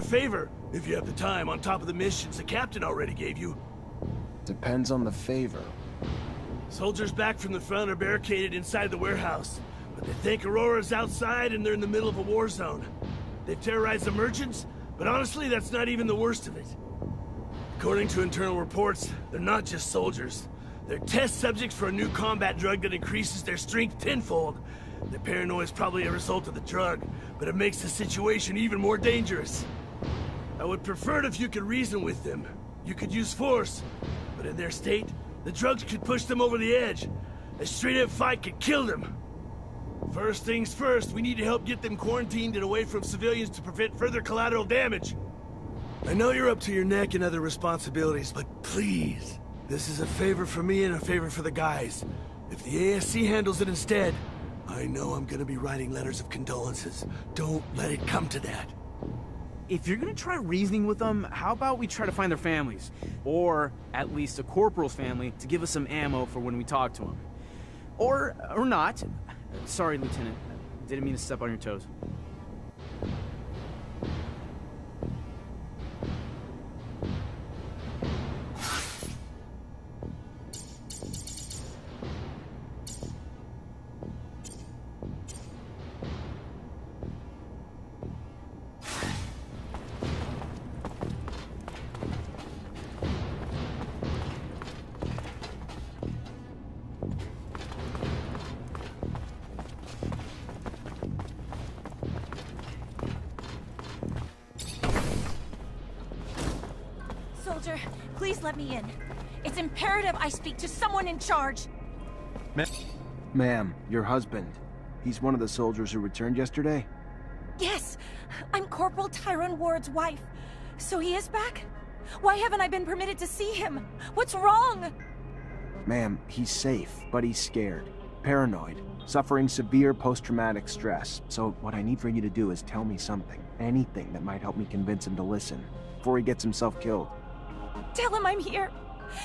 Favor, if you have the time, on top of the missions the captain already gave you. Depends on the favor. Soldiers back from the front are barricaded inside the warehouse, but they think Aurora's outside and they're in the middle of a war zone. They've terrorized the merchants, but honestly, that's not even the worst of it. According to internal reports, they're not just soldiers. They're test subjects for a new combat drug that increases their strength tenfold. Their paranoia is probably a result of the drug, but it makes the situation even more dangerous. I would prefer it if you could reason with them. You could use force, but in their state, the drugs could push them over the edge. A straight-up fight could kill them. First things first, we need to help get them quarantined and away from civilians to prevent further collateral damage. I know you're up to your neck in other responsibilities, but please, this is a favor for me and a favor for the guys. If the ASC handles it instead, I know I'm gonna be writing letters of condolences. Don't let it come to that. If you're gonna try reasoning with them, how about we try to find their families? Or at least a corporal's family to give us some ammo for when we talk to them. Or not. Sorry, Lieutenant. Didn't mean to step on your toes. Soldier, please let me in. It's imperative I speak to someone in charge. Ma'am, your husband. He's one of the soldiers who returned yesterday? Yes, I'm Corporal Tyrone Ward's wife. So he is back? Why haven't I been permitted to see him? What's wrong? Ma'am, he's safe, but he's scared. Paranoid. Suffering severe post-traumatic stress. So what I need for you to do is tell me something. Anything that might help me convince him to listen. Before he gets himself killed. Tell him I'm here.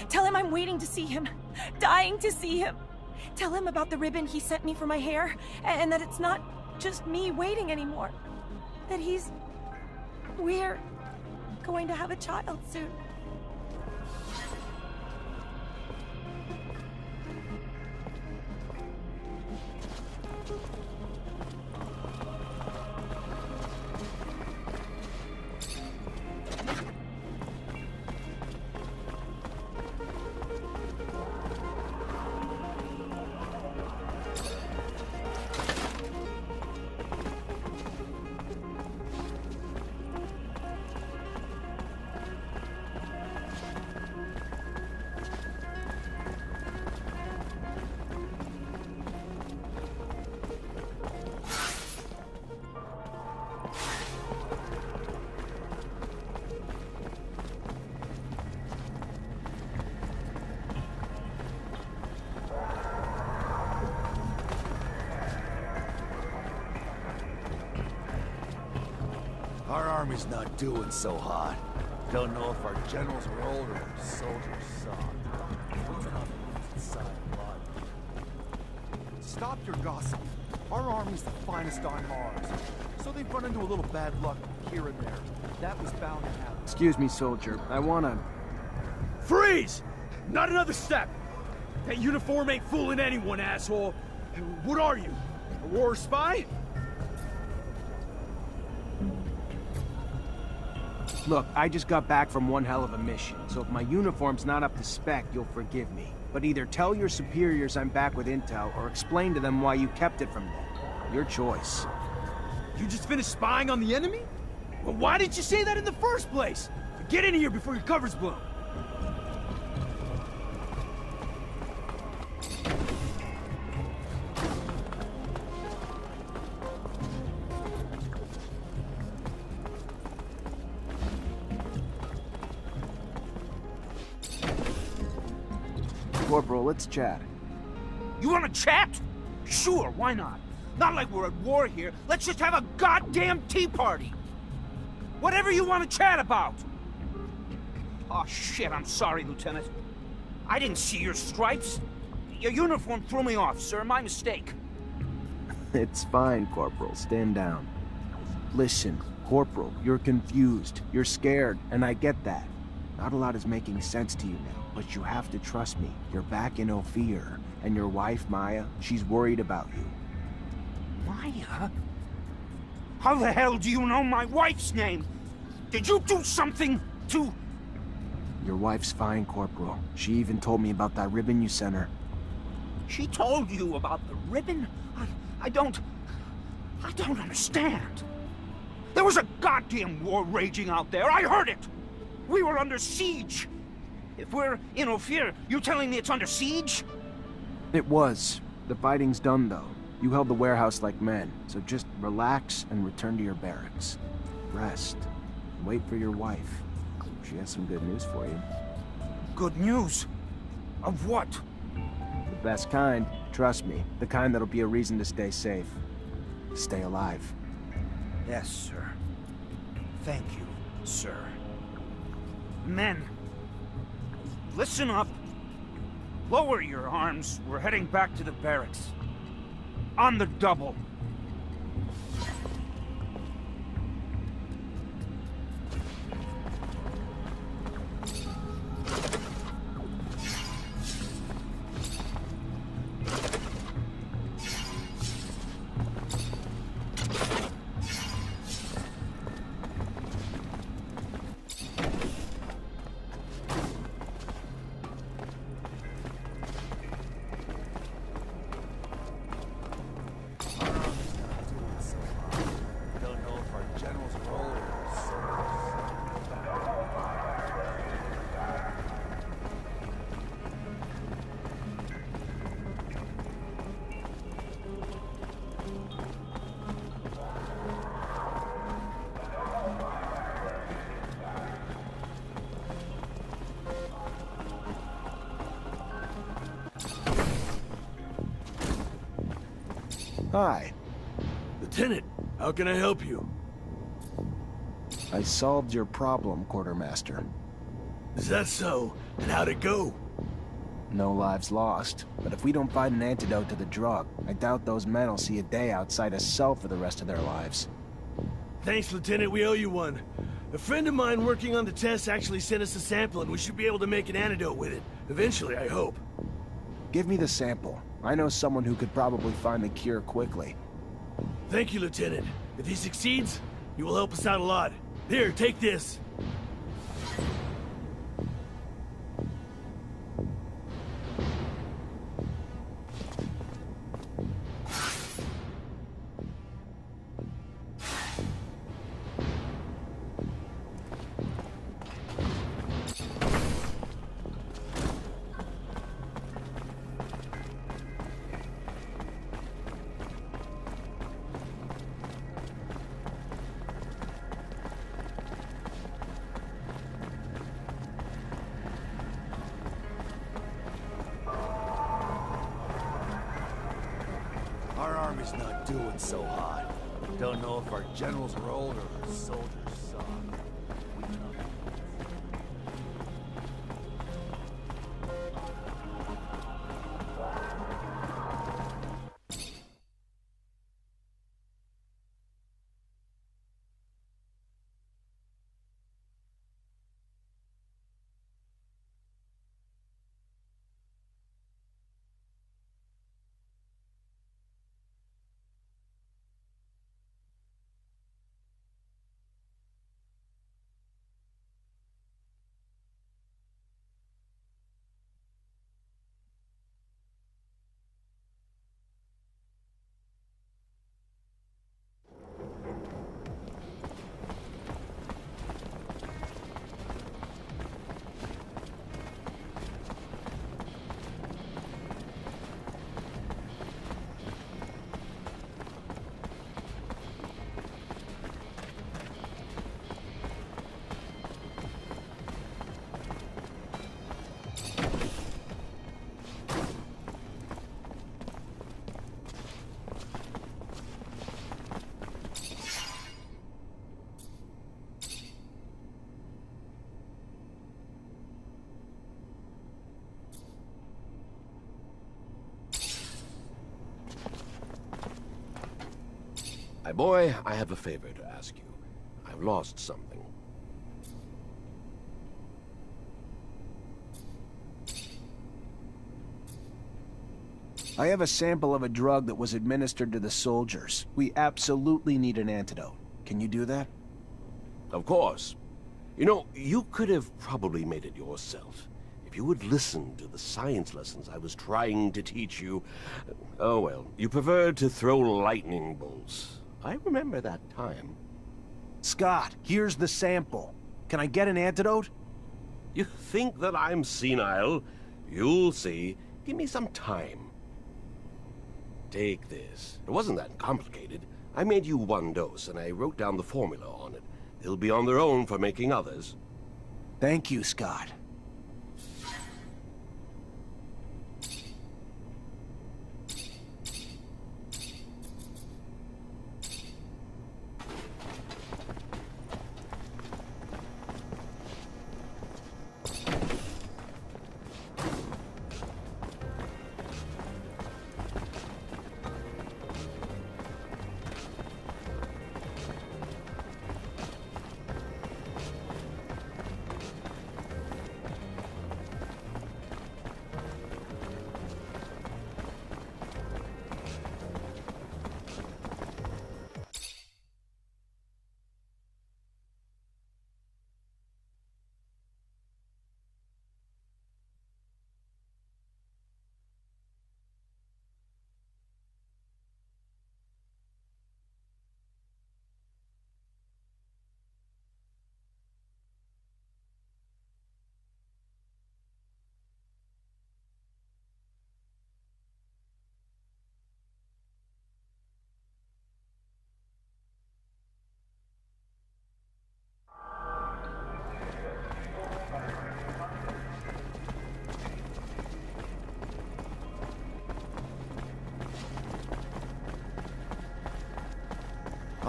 Tell him I'm waiting to see him. Dying to see him. Tell him about the ribbon he sent me for my hair, and that it's not just me waiting anymore. That we're going to have a child soon. Our army's not doing so hot. Don't know if our generals are old or our soldiers soft. We've been on the inside blood. Stop your gossip. Our army's the finest on Mars. So they've run into a little bad luck here and there. That was bound to happen. Excuse me, soldier. I wanna... Freeze! Not another step! That uniform ain't fooling anyone, asshole! What are you? A war spy? Look, I just got back from one hell of a mission, so if my uniform's not up to spec, you'll forgive me. But either tell your superiors I'm back with intel, or explain to them why you kept it from them. Your choice. You just finished spying on the enemy? Well, why didn't you say that in the first place? Get in here before your cover's blown. Corporal, let's chat. You wanna chat? Sure, why not? Not like we're at war here. Let's just have a goddamn tea party. Whatever you want to chat about. Oh, shit, I'm sorry, Lieutenant. I didn't see your stripes. Your uniform threw me off, sir. My mistake. It's fine, Corporal. Stand down. Listen, Corporal, you're confused, you're scared, and I get that. Not a lot is making sense to you now, but you have to trust me. You're back in Ophir, and your wife, Maya, she's worried about you. Maya? How the hell do you know my wife's name? Did you do something to... Your wife's fine, Corporal. She even told me about that ribbon you sent her. She told you about the ribbon? I don't understand. There was a goddamn war raging out there. I heard it. We were under siege. If we're in Ophir, you telling me it's under siege? It was. The fighting's done, though. You held the warehouse like men, so just relax and return to your barracks. Rest. And wait for your wife. She has some good news for you. Good news? Of what? The best kind. Trust me. The kind that'll be a reason to stay safe. Stay alive. Yes, sir. Thank you, sir. Men, listen up. Lower your arms. We're heading back to the barracks. On the double. Don't know if our generals are older or soldiers. Hi. Lieutenant, how can I help you? I solved your problem, Quartermaster. Is that so? And how'd it go? No lives lost. But if we don't find an antidote to the drug, I doubt those men will see a day outside a cell for the rest of their lives. Thanks, Lieutenant. We owe you one. A friend of mine working on the test actually sent us a sample, and we should be able to make an antidote with it. Eventually, I hope. Give me the sample. I know someone who could probably find the cure quickly. Thank you, Lieutenant. If he succeeds, you will help us out a lot. Here, take this. Our army's not doing so hot. Don't know if our generals are older or soldiers suck. We can... My boy, I have a favor to ask you. lost something. I have a sample of a drug that was administered to the soldiers. We absolutely need an antidote. Can you do that? Of course. You know, you could have probably made it yourself. If you would listen to the science lessons I was trying to teach you. Oh well, you preferred to throw lightning bolts. I remember that time. Scott, here's the sample. Can I get an antidote? You think that I'm senile? You'll see. Give me some time. Take this. It wasn't that complicated. I made you one dose, and I wrote down the formula on it. They'll be on their own for making others. Thank you, Scott.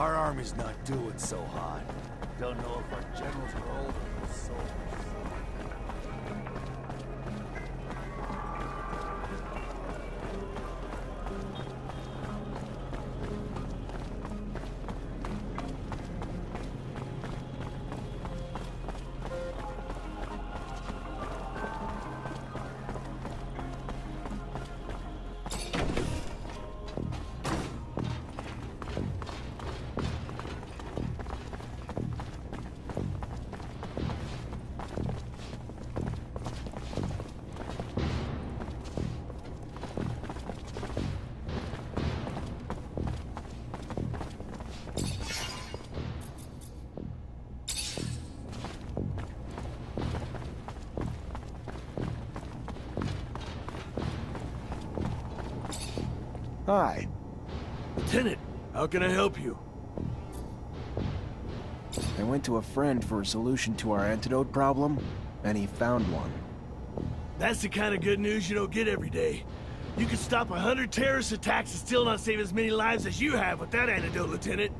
Our army's not doing so hot. Don't know if our generals are older or soldiers. Hi. Lieutenant, how can I help you? I went to a friend for a solution to our antidote problem, and he found one. That's the kind of good news you don't get every day. You could stop 100 terrorist attacks and still not save as many lives as you have with that antidote, Lieutenant.